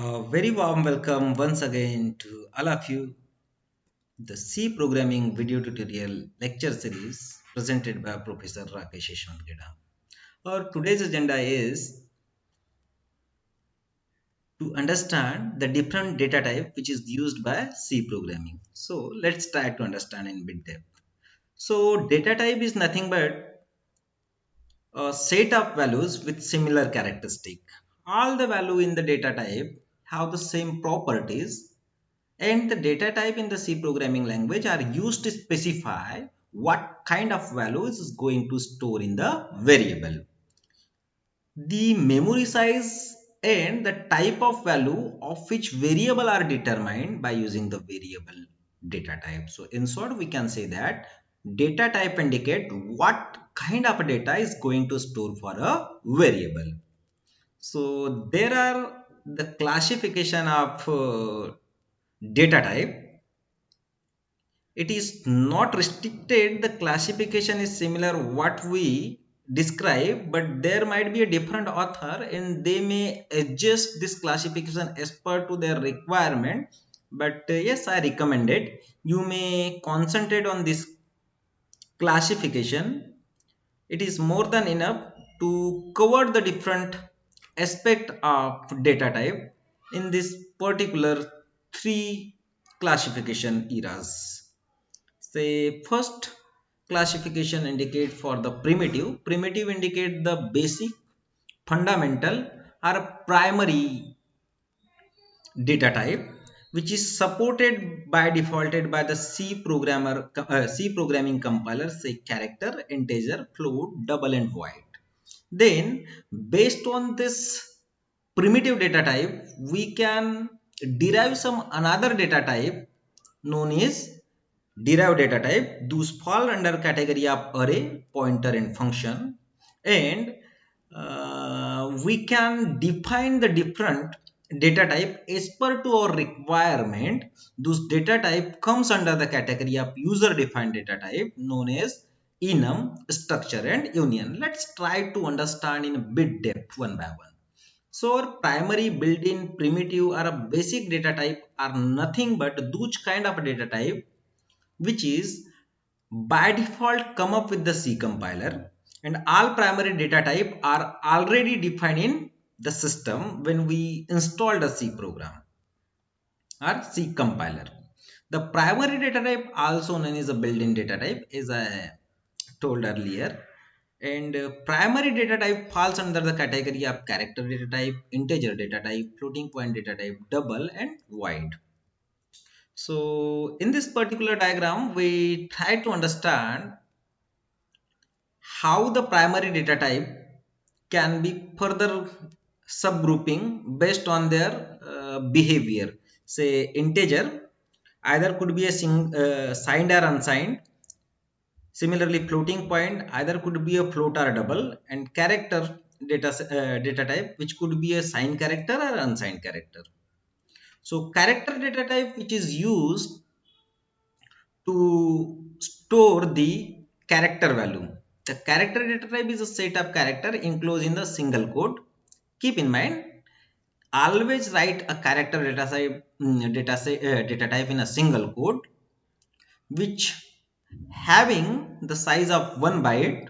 A very warm welcome once again to all of you. The C programming video tutorial lecture series presented by Professor Rakesh Yeshwantgeda. Our today's agenda is to understand the different data type which is used by C programming. So let's try to understand in bit depth. So data type is nothing but a set of values with similar characteristic. All the value in the data type have the same properties, and the data type in the C programming language are used to specify what kind of values is going to store in the variable. The memory size and the type of value of which variable are determined by using the variable data type. So in short, we can say that data type indicate what kind of data is going to store for a variable. So there are the classification of data type. It is not restricted. The classification is similar what we describe, but there might be a different author and they may adjust this classification as per to their requirement. But yes, I recommend it. You may concentrate on this classification. It is more than enough to cover the different aspect of data type in this particular three classification eras. Say first classification indicate for the primitive. Primitive indicate the basic, fundamental or primary data type which is supported by defaulted by the C programming compiler, say character, integer, float, double and void. Then based on this primitive data type we can derive some another data type known as derived data type. Those fall under category of array, pointer and function, and we can define the different data type as per to our requirement. Those data type comes under the category of user defined data type known as enum, structure and union. Let's try to understand in a bit depth one by one. So our primary built-in, primitive or a basic data type are nothing but those kind of data type which is by default come up with the C compiler, and all primary data type are already defined in the system when we installed a C program or C compiler. The primary data type also known as a built-in data type as I told earlier, and primary data type falls under the category of character data type, integer data type, floating point data type, double and void. So in this particular diagram, we try to understand how the primary data type can be further subgrouping based on their behavior. Say integer either could be a signed or unsigned. Similarly, floating point either could be a float or double, and character data type which could be a signed character or unsigned character. So character data type which is used to store the character value. The character data type is a set of character enclosed in the single quote. Keep in mind, always write a character data type in a single quote, which having the size of 1 byte,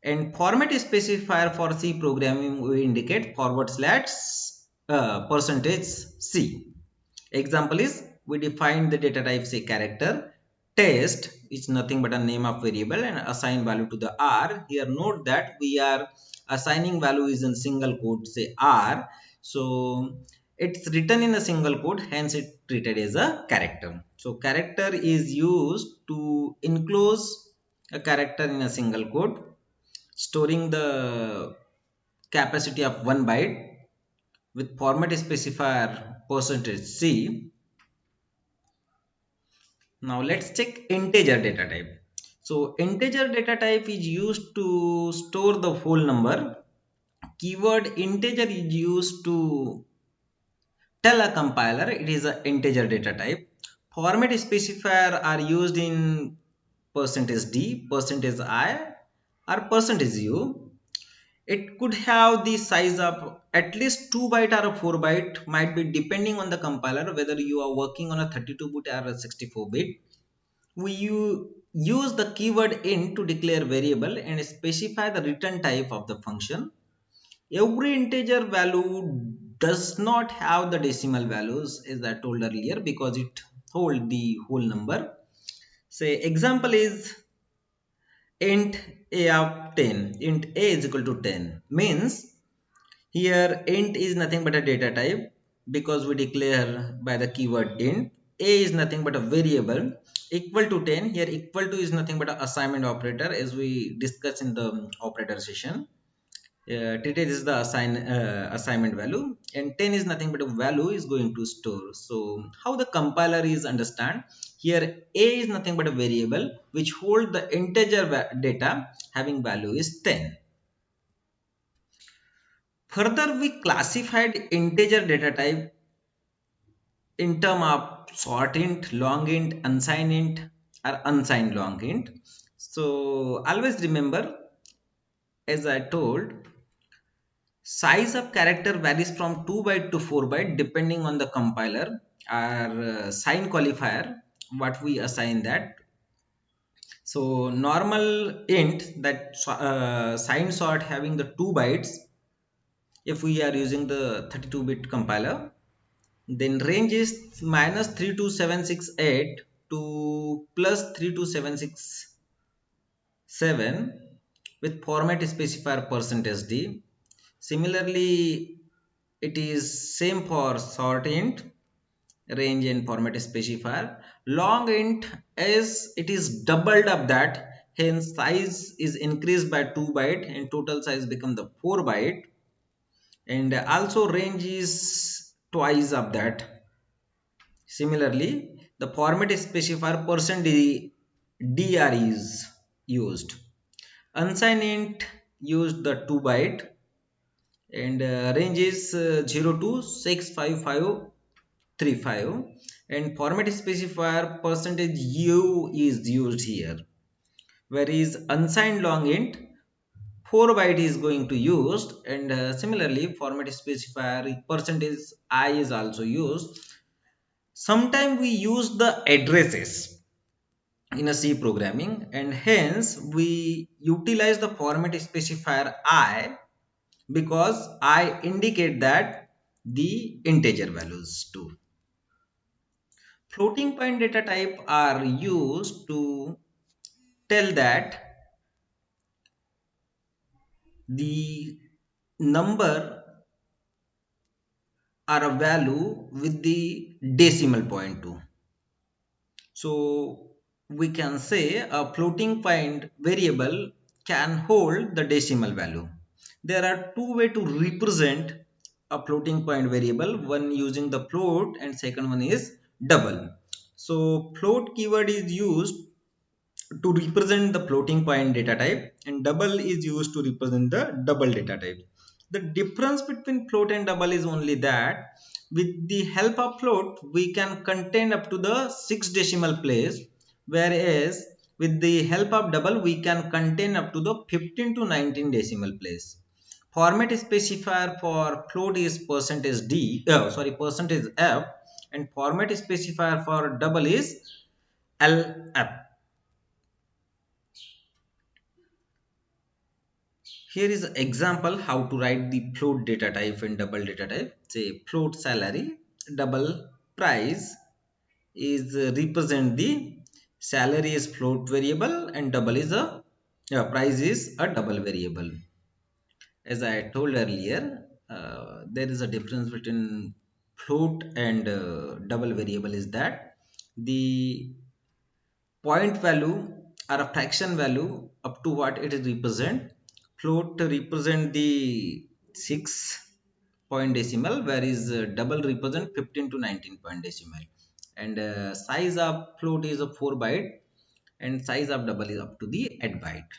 and format specifier for C programming we indicate forward slash percentage %C. Example is we define the data type say character. Test is nothing but a name of variable and assign value to the R. Here note that we are assigning value is in single quote say R. So it's written in a single quote, hence it treated as a character. So character is used to enclose a character in a single quote, storing the capacity of 1 byte with format specifier percentage %C. Now let's check integer data type. So integer data type is used to store the whole number. Keyword integer is used to tell a compiler it is an integer data type. Format specifier are used in %D, %I or %U. It could have the size of at least 2 byte or a 4 byte, might be depending on the compiler whether you are working on a 32 bit or a 64 bit. We use the keyword int to declare variable and specify the return type of the function. Every integer value does not have the decimal values, as I told earlier, because it hold the whole number. Say example is int a of 10. Int a is equal to 10 means here int is nothing but a data type, because we declare by the keyword int. A is nothing but a variable equal to 10. Here equal to is nothing but an assignment operator, as we discussed in the operator session. Today this is the assignment value, and 10 is nothing but a value is going to store. So how the compiler is understand, here a is nothing but a variable which hold the integer data having value is 10. Further, we classified integer data type in term of short int, long int, unsigned int, or unsigned long int. So always remember, as I told, size of character varies from 2 byte to 4 byte depending on the compiler or sign qualifier what we assign that. So normal int, that sign sort having the 2 bytes, if we are using the 32 bit compiler, then range is minus 32768 to plus 32767 with format specifier percentage %d. Similarly, it is same for short int, range and format specifier. Long int, as it is doubled up that, hence size is increased by 2 byte and total size become the 4 byte, and also range is twice of that. Similarly, the format specifier %dr is used. Unsigned int used the 2 byte, and range is 0 to 65535, and format specifier %u is used here. Whereas unsigned long int 4 byte is going to used, and similarly format specifier %I is also used. Sometimes we use the addresses in a C programming, and hence we utilize the format specifier I, because I indicate that the integer values too. Floating point data type are used to tell that the number or a value with the decimal point too. So we can say a floating point variable can hold the decimal value. There are two ways to represent a floating point variable, one using the float and second one is double. So float keyword is used to represent the floating point data type, and double is used to represent the double data type. The difference between float and double is only that with the help of float we can contain up to the 6 decimal place, whereas with the help of double we can contain up to the 15 to 19 decimal place. Format specifier for float is percentage f, and format specifier for double is lf. Here is an example how to write the float data type and double data type. Say float salary, double price is represent the salary is float variable and double is a price is a double variable. As I told earlier, there is a difference between float and double variable is that the point value or a fraction value up to what it is represent. Float represent the 6 point decimal, whereas double represent 15 to 19 point decimal, and size of float is a 4 byte and size of double is up to the 8 byte.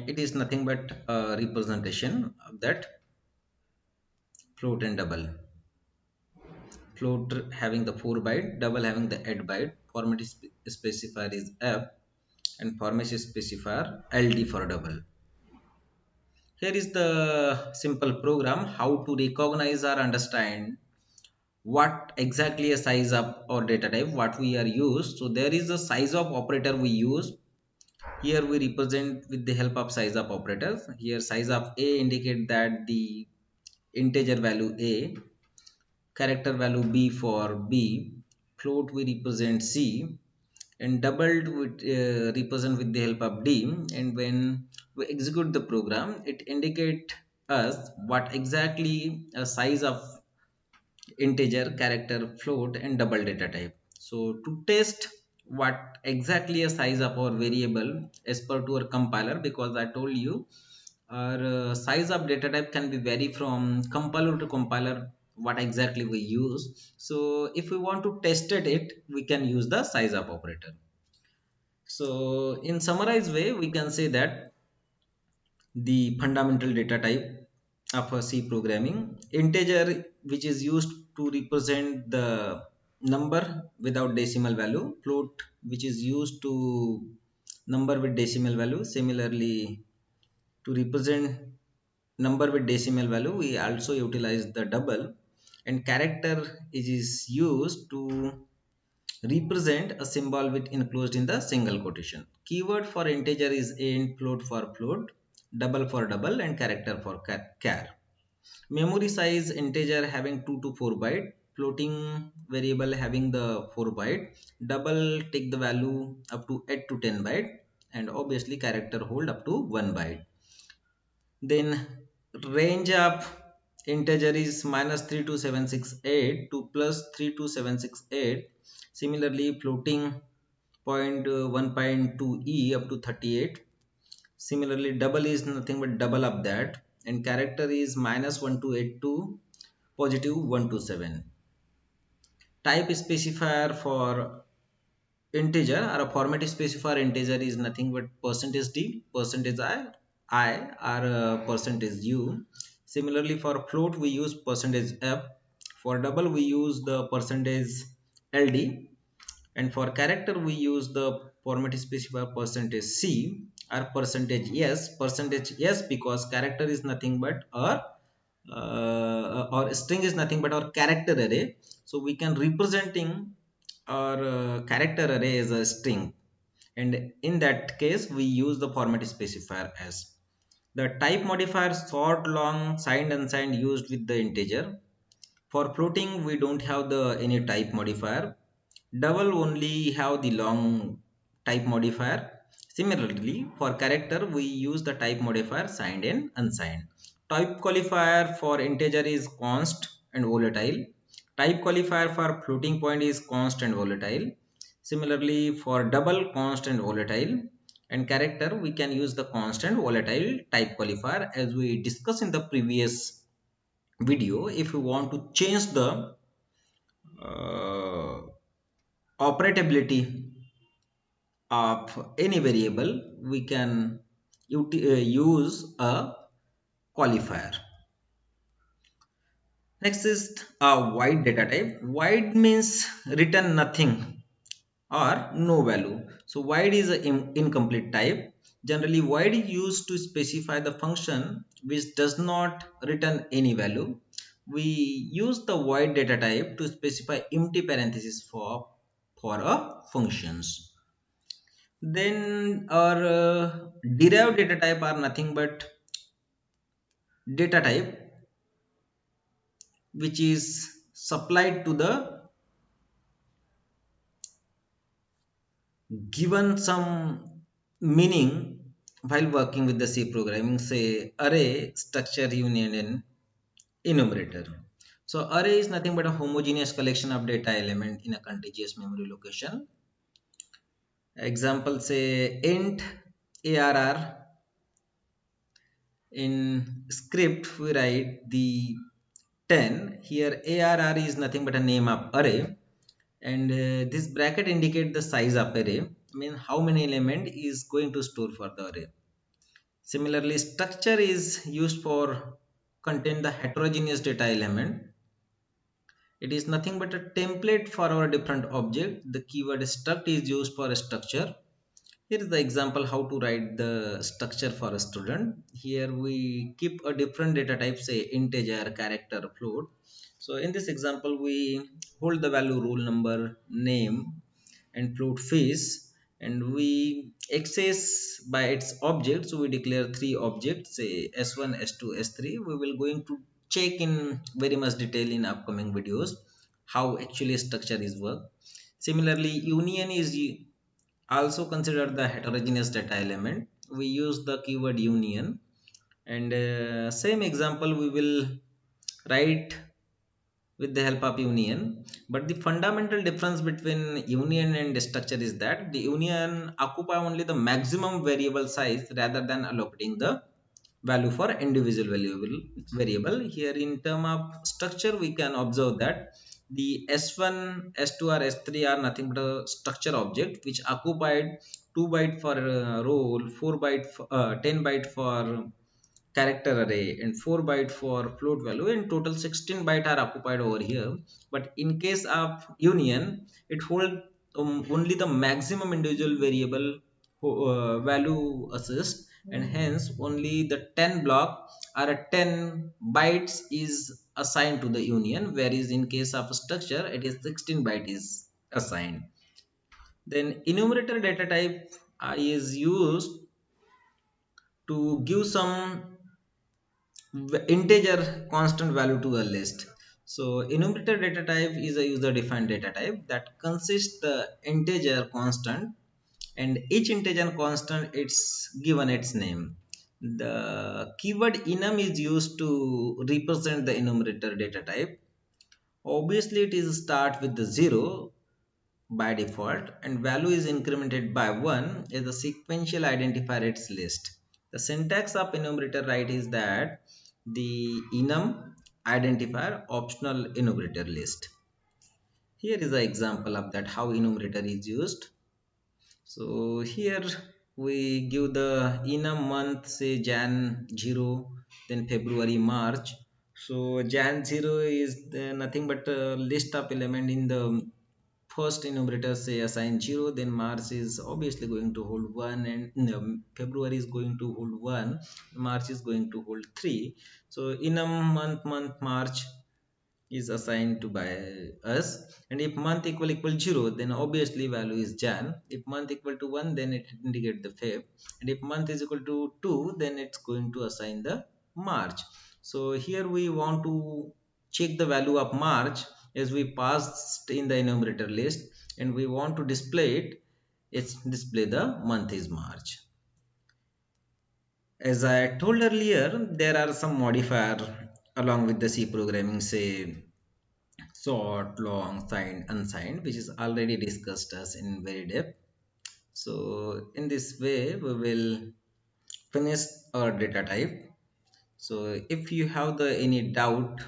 It is nothing but a representation of that float and double. Float having the 4 byte, double having the 8 byte. Format specifier is f, and format specifier ld for double. Here is the simple program how to recognize or understand what exactly a size of or data type what we are used. So there is a size of operator we use. Here we represent with the help of size of operators. Here size of a indicate that the integer value a, character value b for b, float we represent c, and doubled would represent with the help of d. And when we execute the program, it indicate us what exactly a size of integer, character, float, and double data type. So to test what exactly a size of our variable as per to our compiler, because I told you our size of data type can be vary from compiler to compiler what exactly we use. So if we want to test it, we can use the size of operator. So in summarized way, we can say that the fundamental data type of a C programming, integer which is used to represent the number without decimal value, float which is used to number with decimal value. Similarly, to represent number with decimal value, we also utilize the double, and character is used to represent a symbol with enclosed in the single quotation. Keyword for integer is int, float for float, double for double, and character for char. Memory size integer having 2 to 4 byte, floating variable having the 4 byte, double take the value up to 8 to 10 byte, and obviously character hold up to 1 byte. Then range of integer is -32768 to +32768. Similarly, floating point 1.2e up to 38. Similarly, double is nothing but double of that, and character is -1282 to +127. Type specifier for integer or a format specifier integer is nothing but %d, %i or %u. Similarly, for float we use %f. For double we use the %ld, and for character we use the format specifier %c or %s. %s because character is nothing but our or string is nothing but our character array. So we can representing our character array as a string, and in that case we use the format specifier as. The type modifier short, long, signed, unsigned used with the integer. For floating we don't have the any type modifier. Double only have the long type modifier. Similarly, for character we use the type modifier signed and unsigned. Type qualifier for integer is const and volatile. Type qualifier for floating point is const and volatile. Similarly, for double, const and volatile. And character we can use the const and volatile type qualifier as we discussed in the previous video. If you want to change the uh, operability of any variable, we can use a qualifier. Next is a void data type. Void means return nothing or no value. So void is an incomplete type. Generally void is used to specify the function which does not return any value. We use the void data type to specify empty parenthesis for a functions. Then our derived data type are nothing but data type which is supplied to the given some meaning while working with the C programming, say array, structure, union, and enumerator. So array is nothing but a homogeneous collection of data element in a contiguous memory location. Example, say int arr. In script we write the 10. Here arr is nothing but a name of array, and this bracket indicate the size of array, mean how many element is going to store for the array. Similarly, structure is used for contain the heterogeneous data element. It is nothing but a template for our different object. The keyword struct is used for a structure. Here is the example how to write the structure for a student. Here we keep a different data type, say integer, character, float. So in this example, we hold the value roll number, name, and float face, and we access by its object. So we declare three objects, say s1, s2, s3. We will going to check in very much detail in upcoming videos how actually structure is work. Similarly, union is also consider the heterogeneous data element. We use the keyword union, and same example we will write with the help of union. But the fundamental difference between union and structure is that the union occupy only the maximum variable size rather than allocating the value for individual variable. Here in term of structure, we can observe that the s1, s2 or s3 are nothing but a structure object which occupied 2 byte for role, 4 byte 10 byte for character array, and 4 byte for float value, and total 16 byte are occupied over here. But in case of union, it hold only the maximum individual variable value assist, and hence only the 10 block or a 10 bytes is assigned to the union, whereas in case of structure it is 16 byte is assigned. Then enumerator data type is used to give some integer constant value to a list. So enumerator data type is a user defined data type that consists the integer constant, and each integer constant it's given its name. The keyword enum is used to represent the enumerator data type. Obviously it is start with the 0 by default, and value is incremented by 1 as the sequential identifier its list. The syntax of enumerator right is that the enum identifier optional enumerator list. Here is the example of that how enumerator is used. So here we give the enum month, say Jan 0, then February, March. So Jan 0 is nothing but a list of element in the first enumerator, say assign 0, then March is obviously going to hold 1, and February is going to hold 1, March is going to hold 3. So enum month March is assigned to by us, and if month equal 0, then obviously value is Jan. If month equal to 1, then it indicate the Feb, and if month is equal to 2, then it's going to assign the March. So here we want to check the value of March as we passed in the enumerator list, and we want to display it. It's display the month is March. As I told earlier, there are some modifier along with the C programming, say short, long, signed, unsigned, which is already discussed us in very depth. So in this way, we will finish our data type. So if you have the any doubt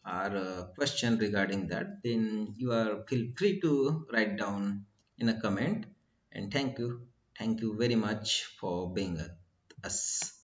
or question regarding that, then you are feel free to write down in a comment. And thank you very much for being with us.